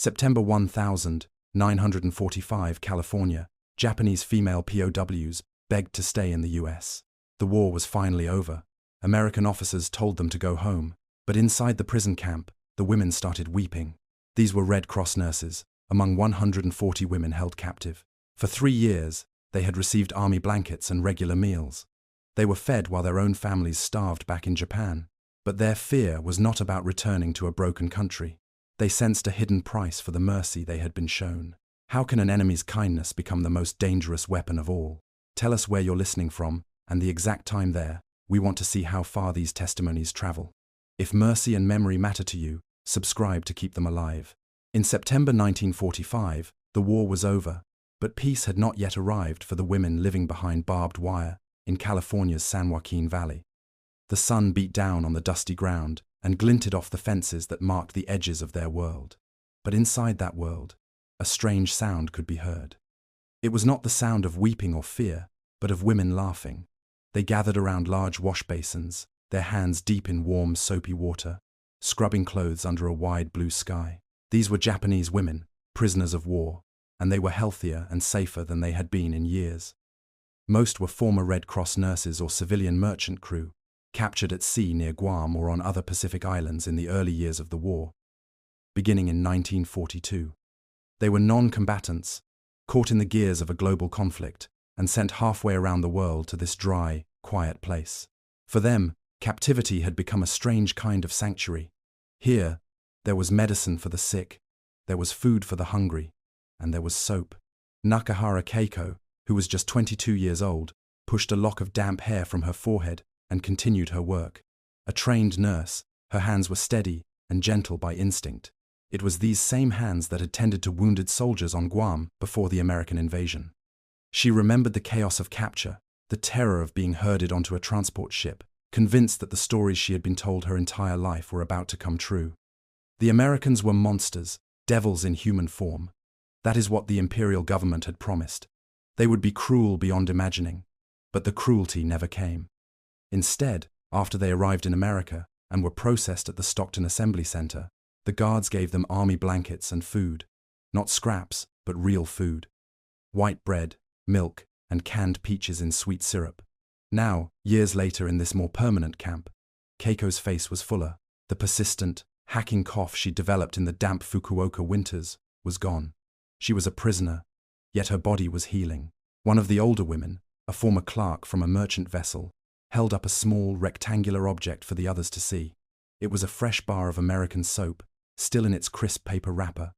September 1945, California. Japanese female POWs begged to stay in the US. The war was finally over. American officers told them to go home, but inside the prison camp, the women started weeping. These were Red Cross nurses, among 140 women held captive. For 3 years, they had received army blankets and regular meals. They were fed while their own families starved back in Japan. But their fear was not about returning to a broken country. They sensed a hidden price for the mercy they had been shown. How can an enemy's kindness become the most dangerous weapon of all? Tell us where you're listening from and the exact time there. We want to see how far these testimonies travel. If mercy and memory matter to you, subscribe to keep them alive. In September 1945, the war was over, but peace had not yet arrived for the women living behind barbed wire in California's San Joaquin Valley. The sun beat down on the dusty ground and glinted off the fences that marked the edges of their world. But inside that world, a strange sound could be heard. It was not the sound of weeping or fear, but of women laughing. They gathered around large wash basins, their hands deep in warm, soapy water, scrubbing clothes under a wide blue sky. These were Japanese women, prisoners of war, and they were healthier and safer than they had been in years. Most were former Red Cross nurses or civilian merchant crew, captured at sea near Guam or on other Pacific islands in the early years of the war, beginning in 1942. They were non-combatants, caught in the gears of a global conflict, and sent halfway around the world to this dry, quiet place. For them, captivity had become a strange kind of sanctuary. Here, there was medicine for the sick, there was food for the hungry, and there was soap. Nakahara Keiko, who was just 22 years old, pushed a lock of damp hair from her forehead and continued her work. A trained nurse, her hands were steady and gentle by instinct. It was these same hands that had tended to wounded soldiers on Guam before the American invasion. She remembered the chaos of capture, the terror of being herded onto a transport ship, convinced that the stories she had been told her entire life were about to come true. The Americans were monsters, devils in human form. That is what the imperial government had promised. They would be cruel beyond imagining, but the cruelty never came. Instead, after they arrived in America and were processed at the Stockton Assembly Center, the guards gave them army blankets and food. Not scraps, but real food. White bread, milk, and canned peaches in sweet syrup. Now, years later in this more permanent camp, Keiko's face was fuller. The persistent, hacking cough she developed in the damp Fukuoka winters was gone. She was a prisoner, yet her body was healing. One of the older women, a former clerk from a merchant vessel, held up a small, rectangular object for the others to see. It was a fresh bar of American soap, still in its crisp paper wrapper.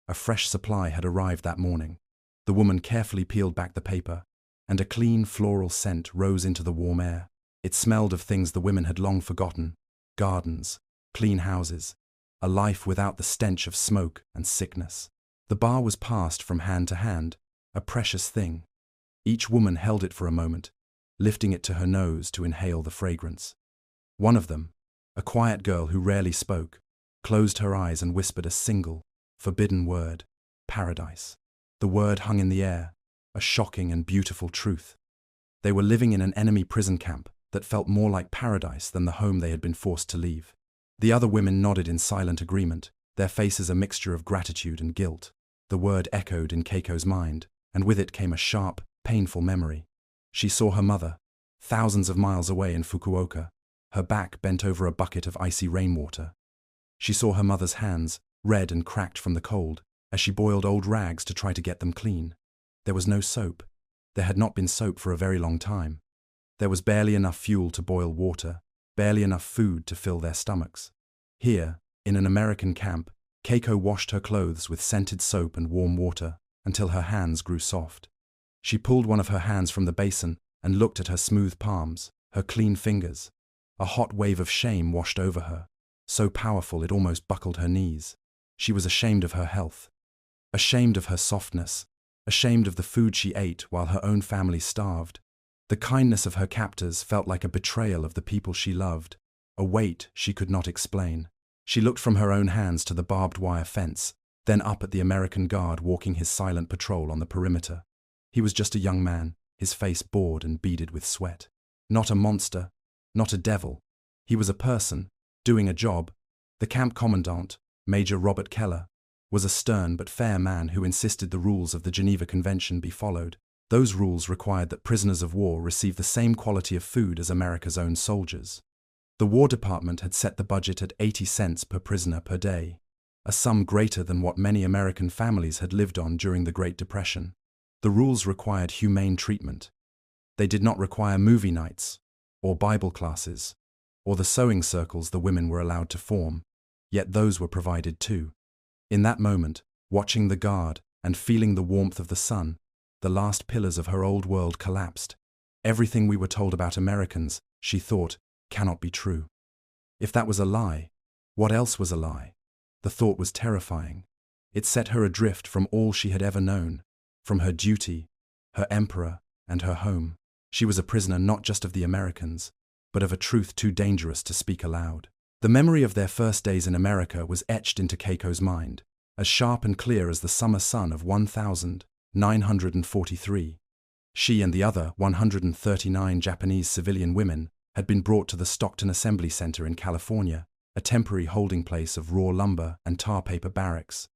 A fresh supply had arrived that morning. The woman carefully peeled back the paper, and a clean floral scent rose into the warm air. It smelled of things the women had long forgotten: gardens, clean houses, a life without the stench of smoke and sickness. The bar was passed from hand to hand, a precious thing. Each woman held it for a moment, lifting it to her nose to inhale the fragrance. One of them, a quiet girl who rarely spoke, closed her eyes and whispered a single, forbidden word: paradise. The word hung in the air, a shocking and beautiful truth. They were living in an enemy prison camp that felt more like paradise than the home they had been forced to leave. The other women nodded in silent agreement, their faces a mixture of gratitude and guilt. The word echoed in Keiko's mind, and with it came a sharp, painful memory. She saw her mother, thousands of miles away in Fukuoka, her back bent over a bucket of icy rainwater. She saw her mother's hands, red and cracked from the cold, as she boiled old rags to try to get them clean. There was no soap. There had not been soap for a very long time. There was barely enough fuel to boil water, barely enough food to fill their stomachs. Here, in an American camp, Keiko washed her clothes with scented soap and warm water until her hands grew soft. She pulled one of her hands from the basin and looked at her smooth palms, her clean fingers. A hot wave of shame washed over her, so powerful it almost buckled her knees. She was ashamed of her health, ashamed of her softness, ashamed of the food she ate while her own family starved. The kindness of her captors felt like a betrayal of the people she loved, a weight she could not explain. She looked from her own hands to the barbed wire fence, then up at the American guard walking his silent patrol on the perimeter. He was just a young man, his face bored and beaded with sweat. Not a monster, not a devil. He was a person, doing a job. The camp commandant, Major Robert Keller, was a stern but fair man who insisted the rules of the Geneva Convention be followed. Those rules required that prisoners of war receive the same quality of food as America's own soldiers. The War Department had set the budget at 80 cents per prisoner per day, a sum greater than what many American families had lived on during the Great Depression. The rules required humane treatment. They did not require movie nights, or Bible classes, or the sewing circles the women were allowed to form, yet those were provided too. In that moment, watching the guard and feeling the warmth of the sun, the last pillars of her old world collapsed. Everything we were told about Americans, she thought, cannot be true. If that was a lie, what else was a lie? The thought was terrifying. It set her adrift from all she had ever known, from her duty, her emperor, and her home. She was a prisoner not just of the Americans, but of a truth too dangerous to speak aloud. The memory of their first days in America was etched into Keiko's mind, as sharp and clear as the summer sun of 1943. She and the other 139 Japanese civilian women had been brought to the Stockton Assembly Center in California, a temporary holding place of raw lumber and tar paper barracks.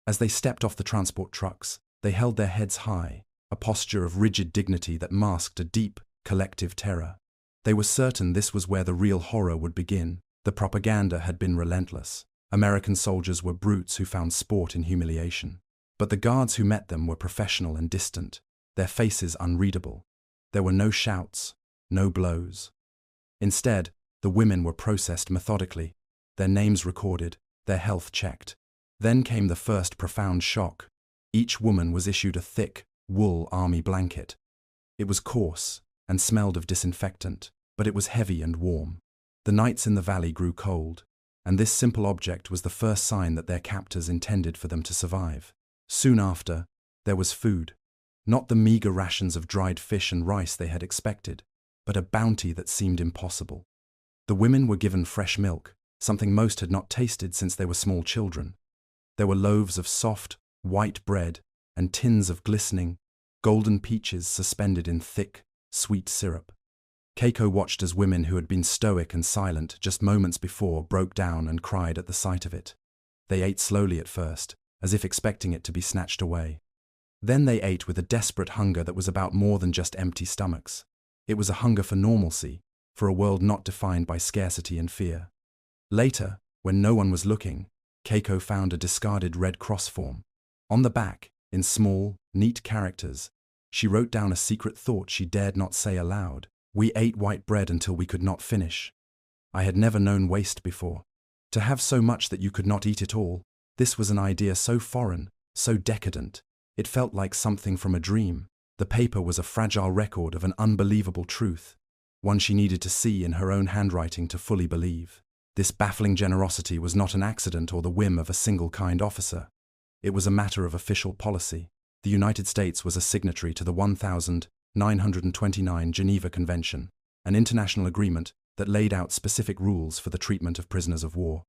As they stepped off the transport trucks, they held their heads high, a posture of rigid dignity that masked a deep, collective terror. They were certain this was where the real horror would begin. The propaganda had been relentless. American soldiers were brutes who found sport in humiliation. But the guards who met them were professional and distant, their faces unreadable. There were no shouts, no blows. Instead, the women were processed methodically, their names recorded, their health checked. Then came the first profound shock. Each woman was issued a thick, wool army blanket. It was coarse and smelled of disinfectant, but it was heavy and warm. The nights in the valley grew cold, and this simple object was the first sign that their captors intended for them to survive. Soon after, there was food. Not the meager rations of dried fish and rice they had expected, but a bounty that seemed impossible. The women were given fresh milk, something most had not tasted since they were small children. There were loaves of soft, white bread and tins of glistening, golden peaches suspended in thick, sweet syrup. Keiko watched as women who had been stoic and silent just moments before broke down and cried at the sight of it. They ate slowly at first, as if expecting it to be snatched away. Then they ate with a desperate hunger that was about more than just empty stomachs. It was a hunger for normalcy, for a world not defined by scarcity and fear. Later, when no one was looking, Keiko found a discarded Red Cross form. On the back, in small, neat characters, she wrote down a secret thought she dared not say aloud. We ate white bread until we could not finish. I had never known waste before. To have so much that you could not eat it all, this was an idea so foreign, so decadent. It felt like something from a dream. The paper was a fragile record of an unbelievable truth, one she needed to see in her own handwriting to fully believe. This baffling generosity was not an accident or the whim of a single kind officer. It was a matter of official policy. The United States was a signatory to the 1929 Geneva Convention, an international agreement that laid out specific rules for the treatment of prisoners of war.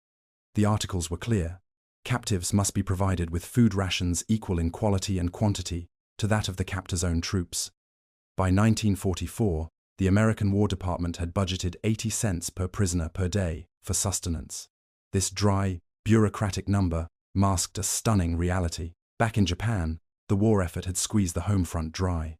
The articles were clear. Captives must be provided with food rations equal in quality and quantity to that of the captor's own troops. By 1944, the American War Department had budgeted 80 cents per prisoner per day for sustenance. This dry, bureaucratic number masked a stunning reality. Back in Japan, the war effort had squeezed the home front dry.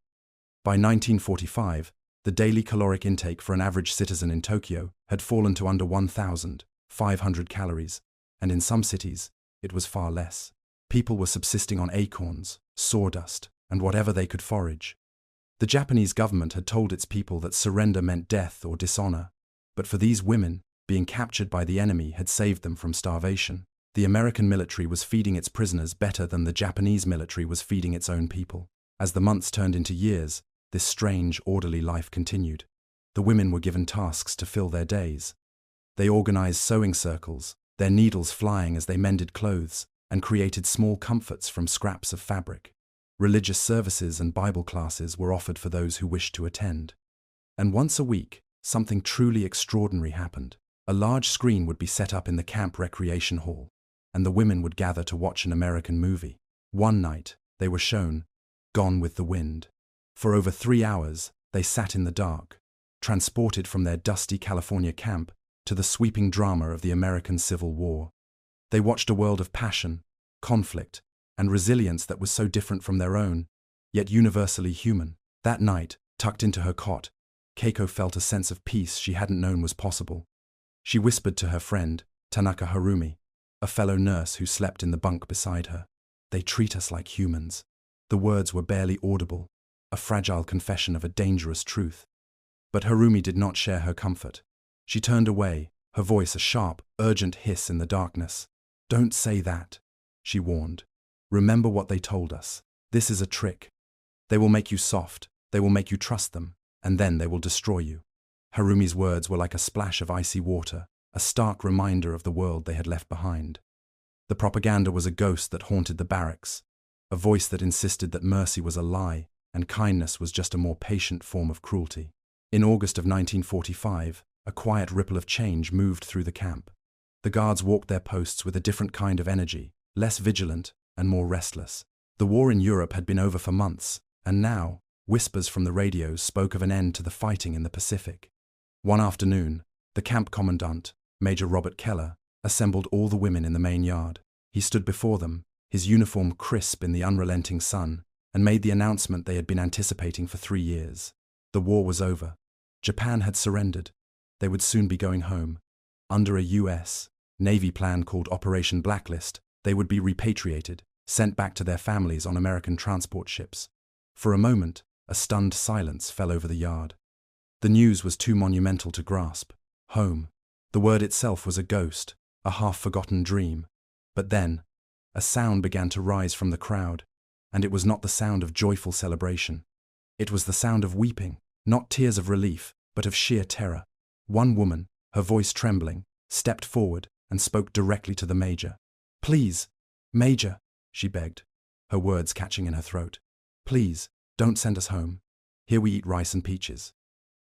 By 1945, the daily caloric intake for an average citizen in Tokyo had fallen to under 1,500 calories, and in some cities, it was far less. People were subsisting on acorns, sawdust, and whatever they could forage. The Japanese government had told its people that surrender meant death or dishonor, but for these women, being captured by the enemy had saved them from starvation. The American military was feeding its prisoners better than the Japanese military was feeding its own people. As the months turned into years, this strange, orderly life continued. The women were given tasks to fill their days. They organized sewing circles, their needles flying as they mended clothes, and created small comforts from scraps of fabric. Religious services and Bible classes were offered for those who wished to attend. And once a week, something truly extraordinary happened. A large screen would be set up in the camp recreation hall, and the women would gather to watch an American movie. One night, they were shown Gone with the Wind. For over 3 hours, they sat in the dark, transported from their dusty California camp to the sweeping drama of the American Civil War. They watched a world of passion, conflict, and resilience that was so different from their own, yet universally human. That night, tucked into her cot, Keiko felt a sense of peace she hadn't known was possible. She whispered to her friend, Tanaka Harumi, a fellow nurse who slept in the bunk beside her. "They treat us like humans." The words were barely audible, a fragile confession of a dangerous truth. But Harumi did not share her comfort. She turned away, her voice a sharp, urgent hiss in the darkness. "Don't say that," she warned. "Remember what they told us. This is a trick. They will make you soft, they will make you trust them, and then they will destroy you." Harumi's words were like a splash of icy water, a stark reminder of the world they had left behind. The propaganda was a ghost that haunted the barracks, a voice that insisted that mercy was a lie and kindness was just a more patient form of cruelty. In August of 1945, a quiet ripple of change moved through the camp. The guards walked their posts with a different kind of energy, less vigilant and more restless. The war in Europe had been over for months, and now, whispers from the radios spoke of an end to the fighting in the Pacific. One afternoon, the camp commandant, Major Robert Keller, assembled all the women in the main yard. He stood before them, his uniform crisp in the unrelenting sun, and made the announcement they had been anticipating for 3 years. The war was over. Japan had surrendered. They would soon be going home. Under a U.S. Navy plan called Operation Blacklist, they would be repatriated, sent back to their families on American transport ships. For a moment, a stunned silence fell over the yard. The news was too monumental to grasp. Home. The word itself was a ghost, a half-forgotten dream. But then, a sound began to rise from the crowd, and it was not the sound of joyful celebration. It was the sound of weeping, not tears of relief, but of sheer terror. One woman, her voice trembling, stepped forward and spoke directly to the major. "Please, Major," she begged, her words catching in her throat. "Please, don't send us home. Here we eat rice and peaches."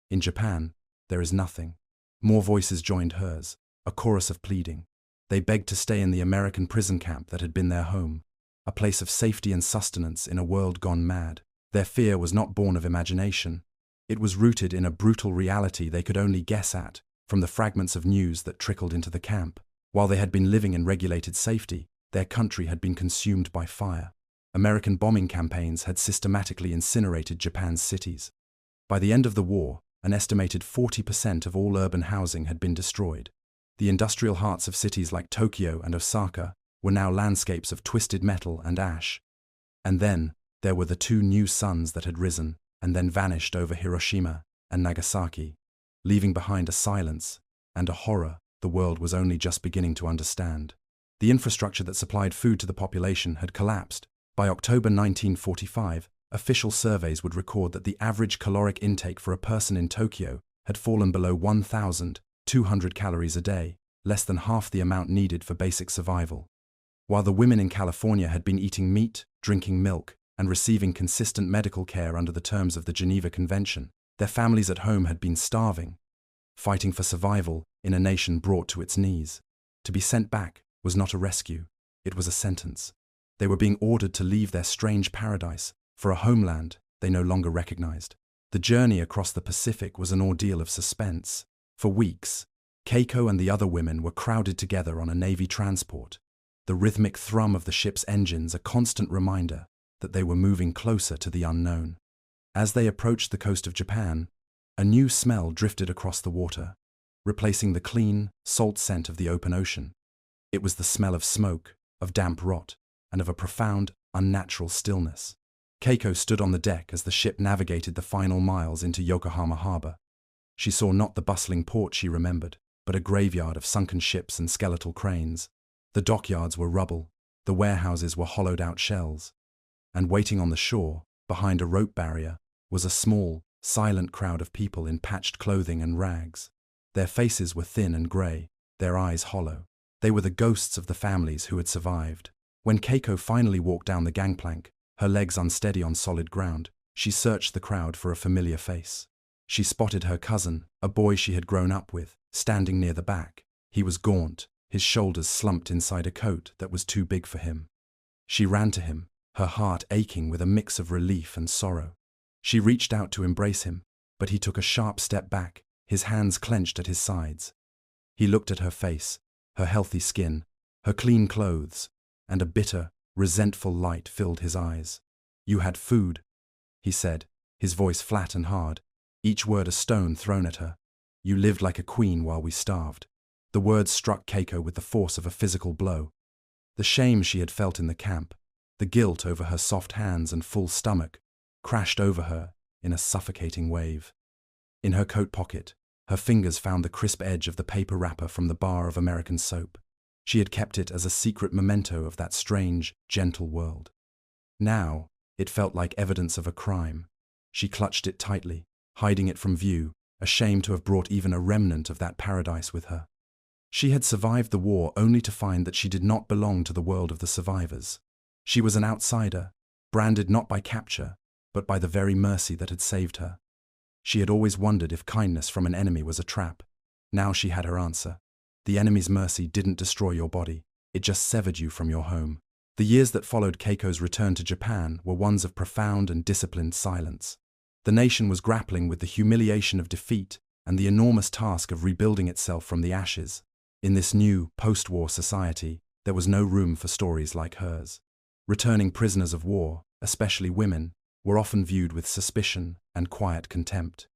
In Japan, there is nothing. More voices joined hers, a chorus of pleading. They begged to stay in the American prison camp that had been their home, a place of safety and sustenance in a world gone mad. Their fear was not born of imagination. It was rooted in a brutal reality they could only guess at, from the fragments of news that trickled into the camp. While they had been living in regulated safety, their country had been consumed by fire. American bombing campaigns had systematically incinerated Japan's cities. By the end of the war, an estimated 40% of all urban housing had been destroyed. The industrial hearts of cities like Tokyo and Osaka were now landscapes of twisted metal and ash. And then, there were the 2 new suns that had risen and then vanished over Hiroshima and Nagasaki, leaving behind a silence and a horror the world was only just beginning to understand. The infrastructure that supplied food to the population had collapsed. By October 1945, official surveys would record that the average caloric intake for a person in Tokyo had fallen below 1,200 calories a day, less than half the amount needed for basic survival. While the women in California had been eating meat, drinking milk, and receiving consistent medical care under the terms of the Geneva Convention, their families at home had been starving, fighting for survival in a nation brought to its knees. To be sent back was not a rescue, it was a sentence. They were being ordered to leave their strange paradise for a homeland they no longer recognized. The journey across the Pacific was an ordeal of suspense. For weeks, Keiko and the other women were crowded together on a Navy transport, the rhythmic thrum of the ship's engines a constant reminder that they were moving closer to the unknown. As they approached the coast of Japan, a new smell drifted across the water, replacing the clean, salt scent of the open ocean. It was the smell of smoke, of damp rot, and of a profound, unnatural stillness. Keiko stood on the deck as the ship navigated the final miles into Yokohama harbor. She saw not the bustling port she remembered, but a graveyard of sunken ships and skeletal cranes. The dockyards were rubble, the warehouses were hollowed-out shells, and waiting on the shore, behind a rope barrier, was a small, silent crowd of people in patched clothing and rags. Their faces were thin and grey, their eyes hollow. They were the ghosts of the families who had survived. When Keiko finally walked down the gangplank, her legs unsteady on solid ground, she searched the crowd for a familiar face. She spotted her cousin, a boy she had grown up with, standing near the back. He was gaunt, his shoulders slumped inside a coat that was too big for him. She ran to him, her heart aching with a mix of relief and sorrow. She reached out to embrace him, but he took a sharp step back, his hands clenched at his sides. He looked at her face, her healthy skin, her clean clothes, and a bitter, resentful light filled his eyes. "You had food," he said, his voice flat and hard, each word a stone thrown at her. "You lived like a queen while we starved." The words struck Keiko with the force of a physical blow. The shame she had felt in the camp, the guilt over her soft hands and full stomach, crashed over her in a suffocating wave. In her coat pocket, her fingers found the crisp edge of the paper wrapper from the bar of American soap. She had kept it as a secret memento of that strange, gentle world. Now, it felt like evidence of a crime. She clutched it tightly, hiding it from view, ashamed to have brought even a remnant of that paradise with her. She had survived the war only to find that she did not belong to the world of the survivors. She was an outsider, branded not by capture, but by the very mercy that had saved her. She had always wondered if kindness from an enemy was a trap. Now she had her answer. The enemy's mercy didn't destroy your body, it just severed you from your home. The years that followed Keiko's return to Japan were ones of profound and disciplined silence. The nation was grappling with the humiliation of defeat and the enormous task of rebuilding itself from the ashes. In this new, post-war society, there was no room for stories like hers. Returning prisoners of war, especially women, were often viewed with suspicion and quiet contempt.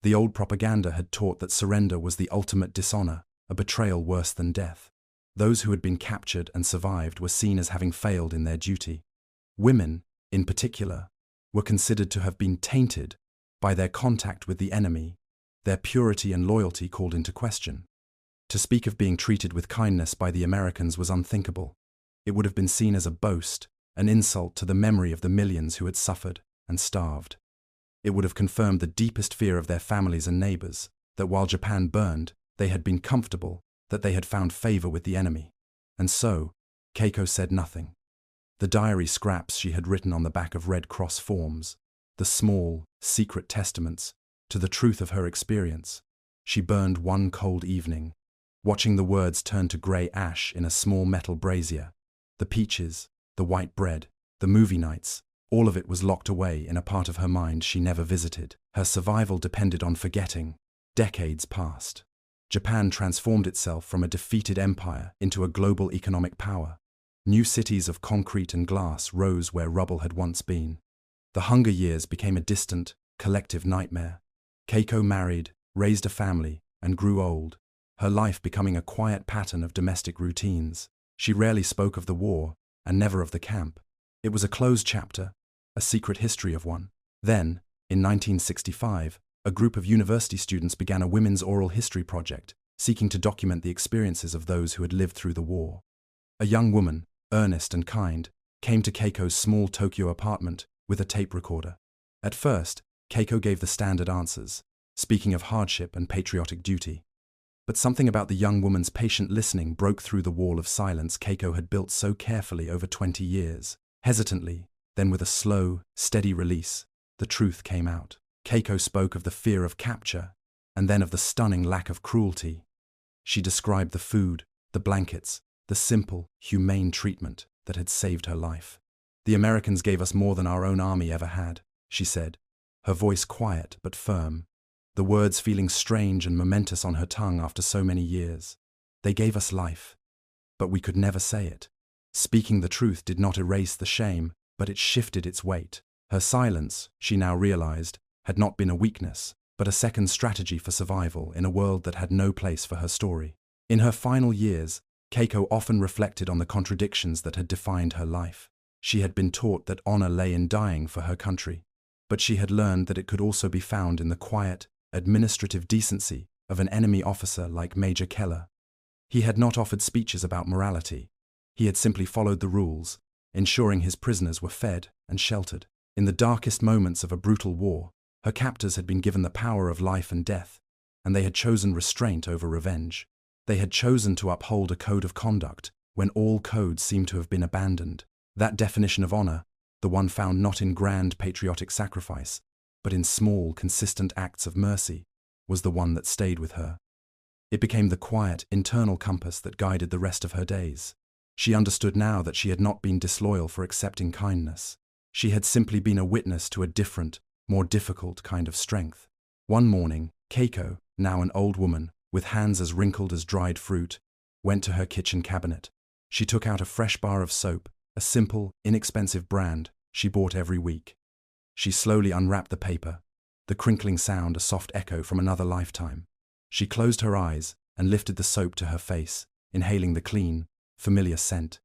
The old propaganda had taught that surrender was the ultimate dishonor, a betrayal worse than death. Those who had been captured and survived were seen as having failed in their duty. Women, in particular, were considered to have been tainted by their contact with the enemy, their purity and loyalty called into question. To speak of being treated with kindness by the Americans was unthinkable. It would have been seen as a boast, an insult to the memory of the millions who had suffered and starved. It would have confirmed the deepest fear of their families and neighbors, that while Japan burned, they had been comfortable, that they had found favor with the enemy. And so, Keiko said nothing. The diary scraps she had written on the back of Red Cross forms, the small, secret testaments to the truth of her experience, she burned one cold evening, watching the words turn to grey ash in a small metal brazier. The peaches, the white bread, the movie nights, all of it was locked away in a part of her mind she never visited. Her survival depended on forgetting. Decades passed. Japan transformed itself from a defeated empire into a global economic power. New cities of concrete and glass rose where rubble had once been. The Hunger Years became a distant, collective nightmare. Keiko married, raised a family, and grew old, her life becoming a quiet pattern of domestic routines. She rarely spoke of the war, and never of the camp. It was a closed chapter, a secret history of one. Then, in 1965, a group of university students began a women's oral history project, seeking to document the experiences of those who had lived through the war. A young woman, earnest and kind, came to Keiko's small Tokyo apartment with a tape recorder. At first, Keiko gave the standard answers, speaking of hardship and patriotic duty. But something about the young woman's patient listening broke through the wall of silence Keiko had built so carefully over 20 years. Hesitantly, then with a slow, steady release, the truth came out. Keiko spoke of the fear of capture, and then of the stunning lack of cruelty. She described the food, the blankets, the simple, humane treatment that had saved her life. "The Americans gave us more than our own army ever had," she said, her voice quiet but firm, the words feeling strange and momentous on her tongue after so many years. "They gave us life, but we could never say it." Speaking the truth did not erase the shame, but it shifted its weight. Her silence, she now realized, had not been a weakness, but a second strategy for survival in a world that had no place for her story. In her final years, Keiko often reflected on the contradictions that had defined her life. She had been taught that honor lay in dying for her country, but she had learned that it could also be found in the quiet, administrative decency of an enemy officer like Major Keller. He had not offered speeches about morality. He had simply followed the rules, ensuring his prisoners were fed and sheltered. In the darkest moments of a brutal war, her captors had been given the power of life and death, and they had chosen restraint over revenge. They had chosen to uphold a code of conduct when all codes seemed to have been abandoned. That definition of honor, the one found not in grand patriotic sacrifice, but in small, consistent acts of mercy, was the one that stayed with her. It became the quiet, internal compass that guided the rest of her days. She understood now that she had not been disloyal for accepting kindness. She had simply been a witness to a different, more difficult kind of strength. One morning, Keiko, now an old woman, with hands as wrinkled as dried fruit, went to her kitchen cabinet. She took out a fresh bar of soap, a simple, inexpensive brand she bought every week. She slowly unwrapped the paper, the crinkling sound a soft echo from another lifetime. She closed her eyes and lifted the soap to her face, inhaling the clean, familiar scent.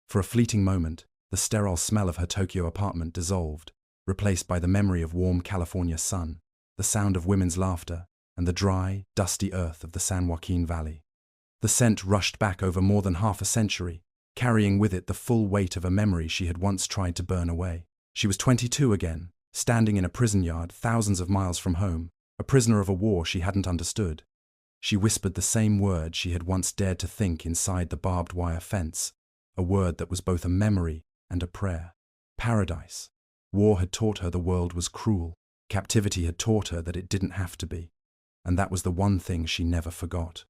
For a fleeting moment, the sterile smell of her Tokyo apartment dissolved, replaced by the memory of warm California sun, the sound of women's laughter, and the dry, dusty earth of the San Joaquin Valley. The scent rushed back over more than half a century, carrying with it the full weight of a memory she had once tried to burn away. She was 22 again, standing in a prison yard thousands of miles from home, a prisoner of a war she hadn't understood. She whispered the same word she had once dared to think inside the barbed wire fence, a word that was both a memory and a prayer. Paradise. War had taught her the world was cruel. Captivity had taught her that it didn't have to be. And that was the one thing she never forgot.